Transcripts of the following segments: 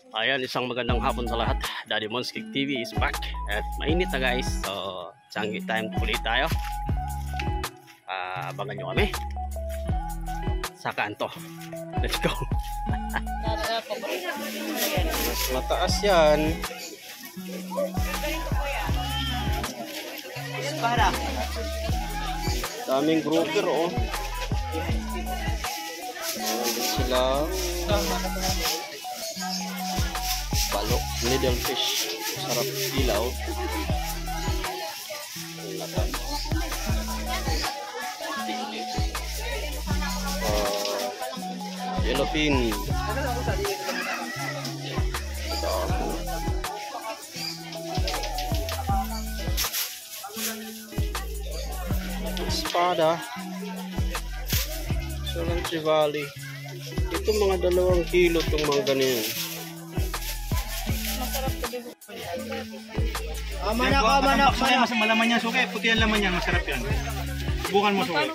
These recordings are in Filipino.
Ayan, isang magandang hapon sa lahat. Daddy Monskik TV is back. At mainit na guys. So, Changi time ulit tayo. Abangan nyo kami sa kanto. Let's go. Mas mataas yan. Daming grouper oh. Ayan sila. Balok, middle fish. Sarap ilaw. Yellowfin. Ito. Espada. Salang Trevally. Ito mga 2 kilo itong mga ganyan. Manak. Malaman yan, suke. Puti ang laman yan, masarap yan. Subukan mo, suke.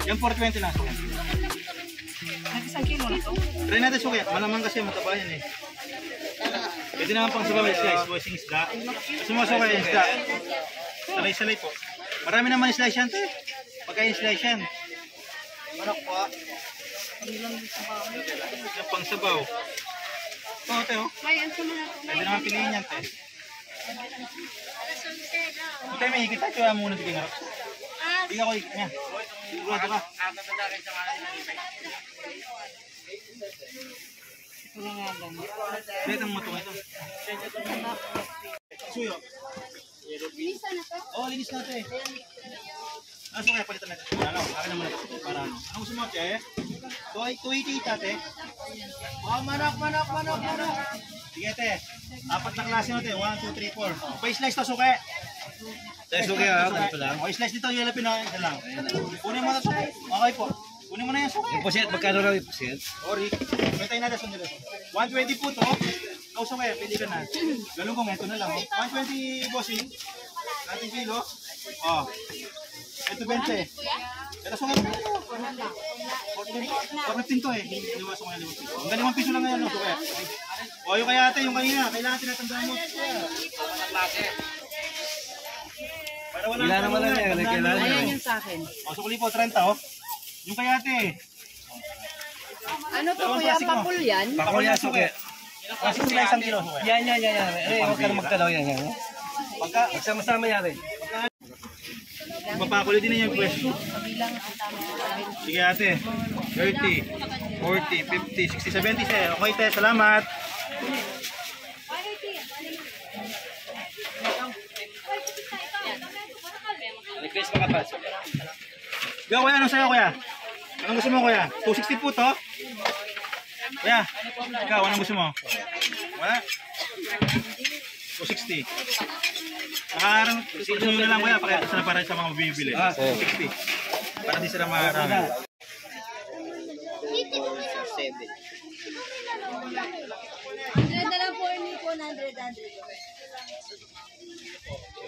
Yan 420 lang, suke. Isang kilo na to? Try natin, suke. Malaman kasi mataba yan eh. Pwede naman pang sabaw slice, boysing isda. Kasi mo, suke, isda. Salay-salay po. Marami naman slice yan, te. Pagkain slice yan. Manok po. Yan pang sabaw. Oo, te, oh. Pwede naman piliin yan, te. Ito may higit tayo muna tigil nga. Hindi ako higit niya. Sigurado ka. Ito na nga lang. Dito ang matong ito. Suyo. Linisan na to? Oo, linis na ito eh. So kaya palitan natin. Ano? Akin naman ito. Para ano? Ano gusto mo, che? 280 tate. Oh, manok. Sige, te. 4 na klase mo, te. 1, 2, 3, 4. Pa-slice to, suke. Suke, ha? Ganito lang. Pa-slice dito, yung lapin na. Ito lang. Kunin mo na to. Okay po. Kunin mo na yan, suke. Yung pusit, magkano lang yung pusit? Ori. Metay na dasun dito. 120 po to. Ikaw, suke. Pili ka na. Galong kong ito na lang. 120 bossing. Natin kilo. Oh. Ito 20. Ito suke. 15 to eh. Liwas ko nga 5. Ang galing 1 piso lang ngayon, no, suke. O, yung kaya ate, yung kanina, kailangan tinatandaan mo. Para wala Kailangan naman lang yan, kailangan Ayan yan. yung sa akin. O, sukuli po, 30, oh. Yung kaya ate. Ano to kuya? Pakul yan? Pakul yan, suke. Kasi sila 1 kilo, suke. Yan. Eh, huwag ka na magtalaw yan. Pagka, Magsama-sama yan rin. mapakulit din yung pwesto. Sige ate. 30, 40, 50, 60, 70, sir. Okay, te. Salamat. Request mga pas. Go, kuya. Anong sa'yo, kuya? Anong gusto mo, kuya? 260 po to. Kuya, ikaw, anong gusto mo? Wala? 260. Nakaharang, gusto nyo na lang, kuya. Pakita sila para sa mga bibili. 260. Para di sila maharang. 100 na lang po, hindi po 100.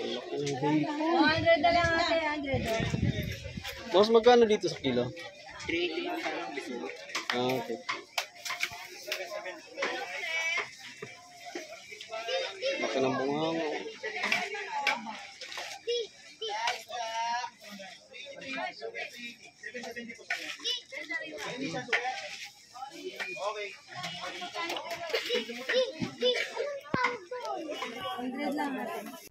100 na lang ate, 100. Boss, magkano dito sa kilo? 380 okay. Laki ng bunga. Okay. 100 lang ate.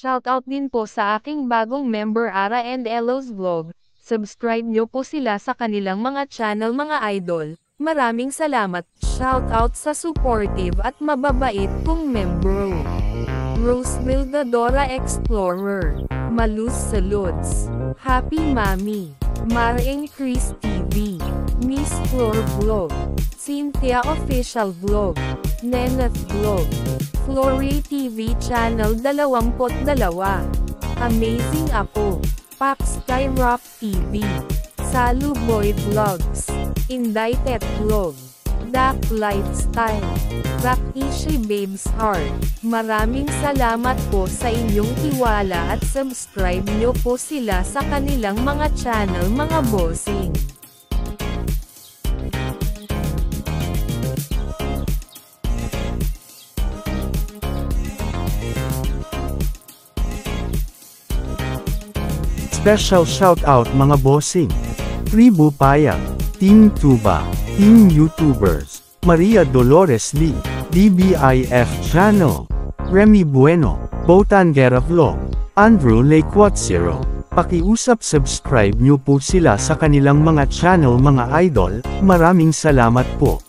Shoutout din po sa aking bagong member Ara and Elos Vlog. Subscribe nyo po sila sa kanilang mga channel mga idol. Maraming salamat. Shoutout sa supportive at mababait kong membro. Roseville the Dora Explorer. Malus Saluds. Happy Mami. Maring Chris TV. Miss Flor Vlog. Cynthia Official Vlog. Neneth Vlog. Flory TV Channel 22. Amazing Apo. Popsky Rock TV. Salu Boy Vlogs. Inday Tet Vlog. Dak Lifestyle. Rakishi Babes Heart. Maraming salamat po sa inyong tiwala at subscribe nyo po sila sa kanilang mga channel mga bossing. Special shoutout mga bossing. Tribu Payag, Team Tuba, Team YouTubers, Maria Dolores Lee, DBIF Channel, Remy Bueno, Botangera Vlog, Andrew Lequatzero. Pakiusap subscribe nyo po sila sa kanilang mga channel mga idol, maraming salamat po.